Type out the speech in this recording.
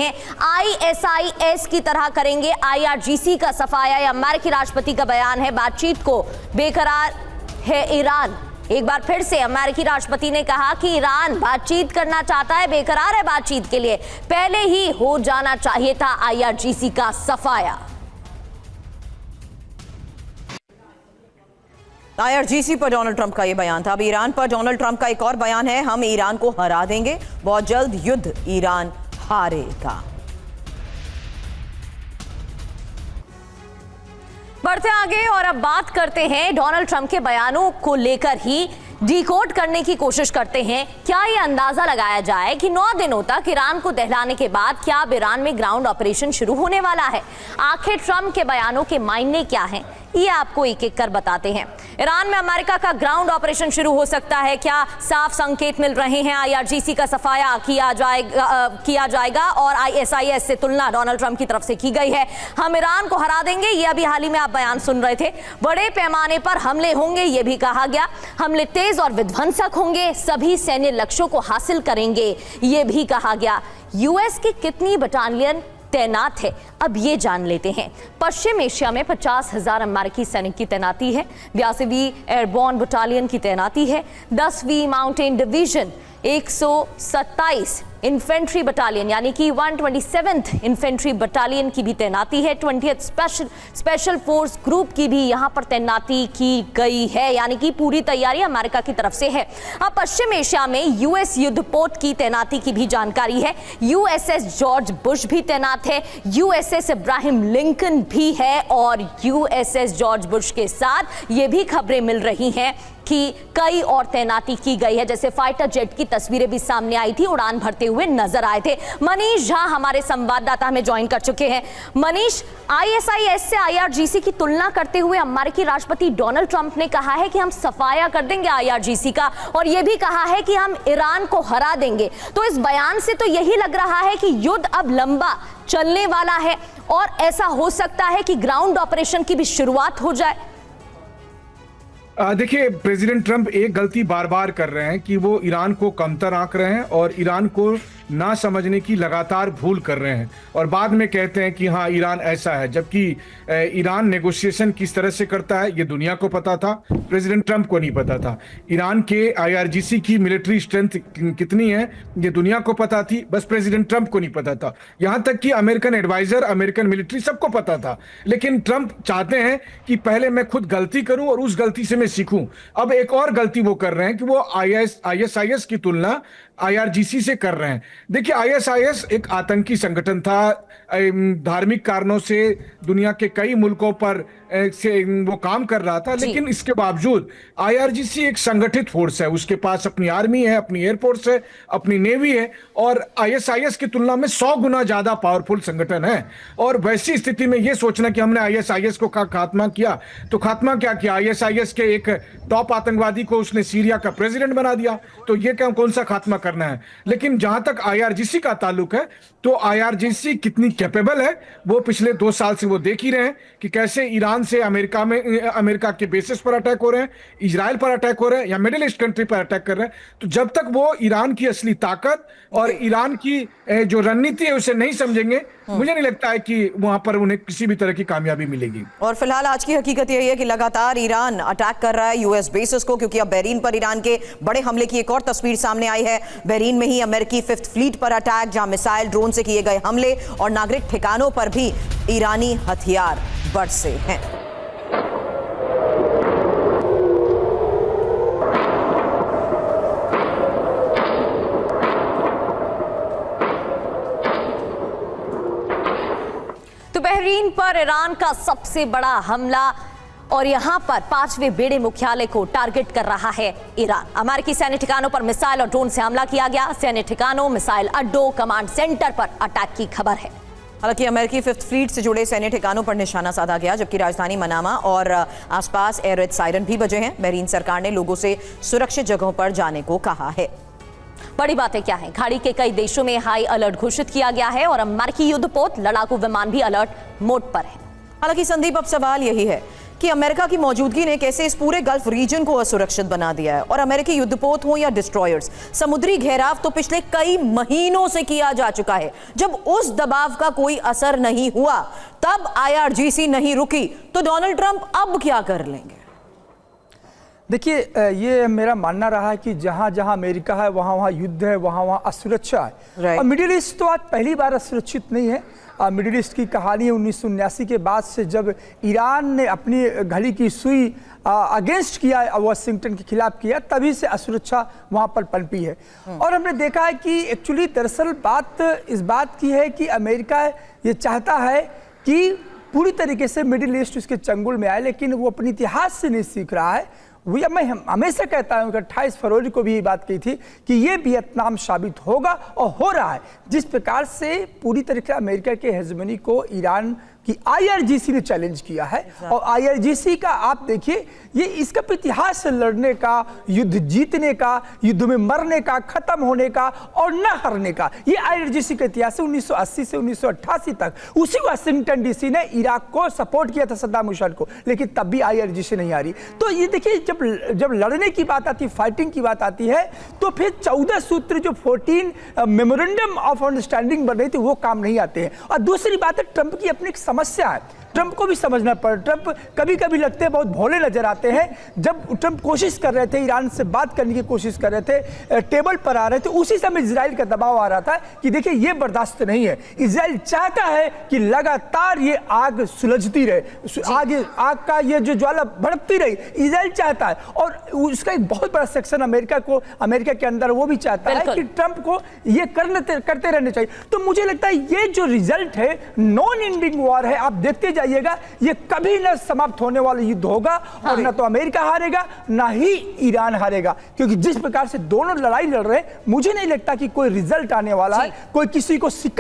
ISIS की तरह करेंगे IRGC का सफाया। यह अमेरिकी राष्ट्रपति का बयान है। बातचीत को बेकरार है ईरान। एक बार फिर से अमेरिकी राष्ट्रपति ने कहा कि ईरान बातचीत करना चाहता है, बेकरार है बातचीत के लिए। पहले ही हो जाना चाहिए था IRGC का सफाया। IRGC पर डोनाल्ड ट्रंप का यह बयान था। अब ईरान पर डोनाल्ड ट्रंप का एक और बयान है, हम ईरान को हरा देंगे, बहुत जल्द युद्ध ईरान हारेगा। बढ़ते आगे और अब बात करते हैं डोनाल्ड ट्रंप के बयानों को लेकर ही डिकोड करने की कोशिश करते हैं। क्या यह अंदाजा लगाया जाए कि 9 दिनों तक ईरान को दहलाने के बाद क्या अब ईरान में ग्राउंड ऑपरेशन शुरू होने वाला है? आखिर ट्रंप के बयानों के मायने क्या हैं, ये आपको एक एक कर बताते हैं। ईरान में अमेरिका का ग्राउंड ऑपरेशन शुरू हो सकता है क्या? साफ संकेत मिल रहे हैं। IRGC का सफाया किया जाएगा और ISIS से तुलना डोनाल्ड ट्रंप की तरफ से की गई है। हम ईरान को हरा देंगे, ये अभी हाल ही में आप बयान सुन रहे थे। बड़े पैमाने पर हमले होंगे, ये भी कहा गया। हमले तेज और विध्वंसक होंगे, सभी सैन्य लक्ष्यों को हासिल करेंगे, ये भी कहा गया। US की कितनी बटालियन तैनात है, अब ये जान लेते हैं। पश्चिम एशिया में 50,000 अमेरिकी सैनिक की तैनाती है। 82वीं एयरबोर्न बटालियन की तैनाती है। 10वीं माउंटेन डिवीजन, 127 इन्फेंट्री बटालियन यानी कि 127th इन्फेंट्री बटालियन की भी तैनाती है। 20th स्पेशल फोर्स ग्रुप की भी यहां पर तैनाती की गई है, यानी कि पूरी तैयारी अमेरिका की तरफ से है। अब पश्चिम एशिया में US युद्धपोत की तैनाती की भी जानकारी है। USS जॉर्ज बुश भी तैनात है, USS इब्राहिम लिंकन भी है और USS जॉर्ज बुश के साथ ये भी खबरें मिल रही हैं कि कई और तैनाती की गई है। जैसे फाइटर जेट की तस्वीरें भी सामने आई थी, उड़ान भरते हुए नजर आए थे। मनीष झा हमारे संवाददाता हमें ज्वाइन कर चुके हैं। मनीष, ISIS से IRGC की तुलना करते हुए अमेरिकी राष्ट्रपति डोनाल्ड ट्रंप ने कहा है कि हम सफाया कर देंगे IRGC का, और यह भी कहा है कि हम ईरान को हरा देंगे। तो इस बयान से तो यही लग रहा है कि युद्ध अब लंबा चलने वाला है और ऐसा हो सकता है कि ग्राउंड ऑपरेशन की भी शुरुआत हो जाए। देखिए, प्रेसिडेंट ट्रंप एक गलती बार बार कर रहे हैं कि वो ईरान को कमतर आंक रहे हैं और ईरान को ना समझने की लगातार भूल कर रहे हैं, और बाद में कहते हैं कि हाँ ईरान ऐसा है, जबकि ईरान नेगोशिएशन किस तरह से करता है ये दुनिया को पता था, प्रेसिडेंट ट्रंप को नहीं पता था। ईरान के IRGC की मिलिट्री स्ट्रेंथ कितनी है ये दुनिया को पता थी, बस प्रेसिडेंट ट्रंप को नहीं पता था। यहां तक कि अमेरिकन एडवाइजर, अमेरिकन मिलिट्री सबको पता था, लेकिन ट्रंप चाहते हैं कि पहले मैं खुद गलती करूं और उस गलती से मैं सीखूं। अब एक और गलती वो कर रहे हैं कि वो ISIS की तुलना IRGC से कर रहे हैं। देखिए, ISIS एक आतंकी संगठन था, धार्मिक कारणों से दुनिया के कई मुल्कों पर से वो काम कर रहा था, लेकिन इसके बावजूद IRGC एक संगठित फोर्स है। उसके पास अपनी आर्मी है, अपनी एयरफोर्स है, अपनी नेवी है, और ISIS की तुलना में 100 गुना ज्यादा पावरफुल संगठन है। और वैसी स्थिति में ये सोचना कि हमने ISIS को खात्मा किया, तो खात्मा क्या किया? ISIS के एक टॉप आतंकवादी को उसने सीरिया का प्रेसिडेंट बना दिया, तो ये क्या कौन सा खात्मा करना है? लेकिन जहां तक IRGC का ताल्लुक है, तो IRGC कितनी कैपेबल है वो पिछले 2 साल से वो देख ही रहे हैं कि कैसे ईरान से अमेरिका के बेसिस पर अटैक हो रहे हैं, इजराइल पर अटैक हो रहे हैं या मिडिल ईस्ट कंट्री पर अटैक कर रहे हैं। तो जब तक वो ईरान की असली ताकत और ईरान की जो रणनीति है उसे नहीं समझेंगे, मुझे नहीं लगता है कि वहां पर उन्हें किसी भी तरह की कामयाबी मिलेगी। और फिलहाल आज की हकीकत यही है कि लगातार ईरान अटैक कर रहा है US बेसिस को, क्योंकि अब बहरीन पर ईरान के बड़े हमले की एक और तस्वीर सामने आई है। बहरीन में ही अमेरिकी 5th फ्लीट पर अटैक, जहां मिसाइल, ड्रोन से किए गए हमले और नागरिक ठिकानों पर भी ईरानी हथियार बरसे हैं। तो बहरीन पर ईरान का सबसे बड़ा हमला, और यहां पर 5वें बेड़े मुख्यालय को टारगेट कर रहा है ईरान। अमेरिकी सैन्य ठिकानों पर मिसाइल और ड्रोन से हमला किया गया। सैन्य ठिकानों, मिसाइल अड्डों, कमांड सेंटर पर अटैक की खबर है। हालांकि अमेरिकी 5th फ्लीट से जुड़े सैन्य ठिकानों पर निशाना साधा गया, जबकि राजधानी मनामा और आसपास एयर रेड सायरन भी बजे हैं। बहरीन सरकार ने लोगों से सुरक्षित जगहों पर जाने को कहा है। बड़ी बातें क्या हैं? खाड़ी के कई देशों में हाई अलर्ट घोषित किया गया है और अमेरिकी युद्धपोत, लड़ाकू विमान भी अलर्ट मोड पर है। हालांकि संदीप, अब सवाल यही है कि अमेरिका की मौजूदगी ने कैसे इस पूरे गल्फ रीजन को असुरक्षित बना दिया है। और अमेरिकी युद्धपोत हो या डिस्ट्रॉयर्स, समुद्री घेराव तो पिछले कई महीनों से किया जा चुका है। जब उस दबाव का कोई असर नहीं हुआ, तब IRGC नहीं रुकी, तो डोनाल्ड ट्रंप अब क्या कर लेंगे? देखिए, ये मेरा मानना रहा है कि जहां जहां अमेरिका है वहां वहां युद्ध है, वहां वहां असुरक्षा है। और मिडिल ईस्ट तो आज पहली बार असुरक्षित नहीं है। मिडिल ईस्ट की कहानी 1979 के बाद से, जब ईरान ने अपनी घड़ी की सुई अगेंस्ट किया, वाशिंगटन के खिलाफ किया, तभी से असुरक्षा वहां पर पनपी है। और हमने देखा है कि एक्चुअली दरअसल बात इस बात की है कि अमेरिका ये चाहता है कि पूरी तरीके से मिडिल ईस्ट उसके चंगुल में आए, लेकिन वो अपने इतिहास से नहीं सीख रहा है। मैं हमेशा कहता हूं कि 28 फरवरी को भी ये बात कही थी कि ये वियतनाम साबित होगा, और हो रहा है। जिस प्रकार से पूरी तरीके से अमेरिका के हेजमनी को ईरान की IRGC ने चैलेंज किया है, और IRGC का आप देखिए, ये इसका इतिहास से लड़ने का, युद्ध जीतने का, युद्ध में मरने का, खत्म होने का और न हारने का, ये IRGC का इतिहास है 1980 से 1988 तक। उसी वाशिंगटन DC ने इराक को सपोर्ट किया था, सद्दाम हुसैन को, लेकिन तब भी IRGC नहीं आ रही। तो ये देखिए, जब लड़ने की बात आती है, फाइटिंग की बात आती है, तो फिर 14 सूत्र जो 14 मेमोरेंडम ऑफ अंडरस्टैंडिंग बन रही थी, वो काम नहीं आते हैं। और दूसरी बात है, ट्रंप की अपनी समस्या है, ट्रंप को भी समझना पड़। ट्रंप कभी कभी लगते हैं बहुत भोले नजर आते हैं। जब ट्रंप कोशिश कर रहे थे, ईरान से बात करने की कोशिश कर रहे थे, टेबल पर आ रहे थे, उसी समय इजराइल का दबाव आ रहा था कि देखिए ये बर्दाश्त नहीं है। इजराइल चाहता है कि लगातार ये आग सुलझती रहे, आग का ये जो ज्वाला भड़कती रही, इजराइल चाहता है। और उसका एक बहुत बड़ा सेक्शन अमेरिका के अंदर वो भी चाहता है कि ट्रंप को ये करते रहने चाहिए। तो मुझे लगता है ये जो रिजल्ट है, नॉन एंडिंग वॉर है। आप देखते जाइएगा, ये कभी न समाप्त होने वाला युद्ध होगा, और न तो अमेरिका हारेगा, ना ही ईरान हारेगा, क्योंकि जिस प्रकार से दोनों लड़ाई लड़ रहे हैं, मुझे नहीं लगता कि कोई रिजल्ट आने वाला है, कोई किसी को शिकस्त